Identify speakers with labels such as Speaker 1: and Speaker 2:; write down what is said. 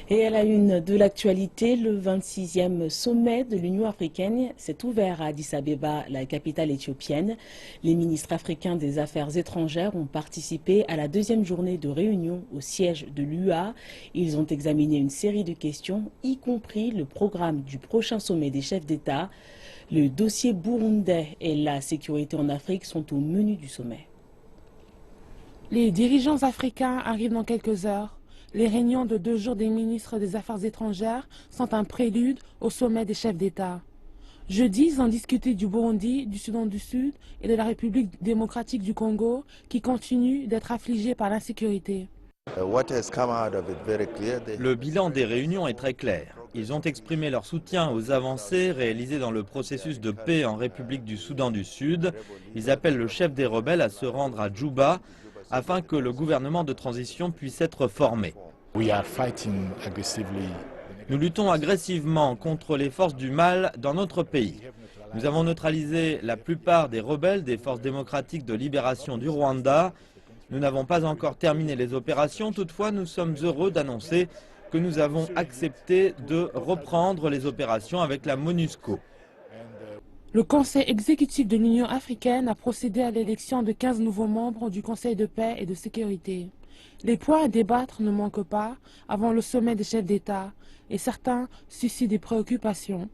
Speaker 1: Et à la une de l'actualité, le 26e sommet de l'Union africaine s'est ouvert à Addis Abeba, la capitale éthiopienne. Les ministres africains des Affaires étrangères ont participé à la deuxième journée de réunion au siège de l'UA. Ils ont examiné une série de questions, y compris le programme du prochain sommet des chefs d'État. Le dossier burundais et la sécurité en Afrique sont au menu du sommet.
Speaker 2: Les dirigeants africains arrivent dans quelques heures. Les réunions de 2 jours des ministres des Affaires étrangères sont un prélude au sommet des chefs d'État. Jeudi, ils ont discuté du Burundi, du Soudan du Sud et de la République démocratique du Congo, qui continuent d'être affligés par l'insécurité.
Speaker 3: Le bilan des réunions est très clair. Ils ont exprimé leur soutien aux avancées réalisées dans le processus de paix en République du Soudan du Sud. Ils appellent le chef des rebelles à se rendre à Djouba afin que le gouvernement de transition puisse être formé. Nous luttons agressivement contre les forces du mal dans notre pays. Nous avons neutralisé la plupart des rebelles des forces démocratiques de libération du Rwanda. Nous n'avons pas encore terminé les opérations, toutefois nous sommes heureux d'annoncer que nous avons accepté de reprendre les opérations avec la MONUSCO.
Speaker 2: Le Conseil exécutif de l'Union africaine a procédé à l'élection de 15 nouveaux membres du Conseil de paix et de sécurité. Les points à débattre ne manquent pas avant le sommet des chefs d'État et certains suscitent des préoccupations.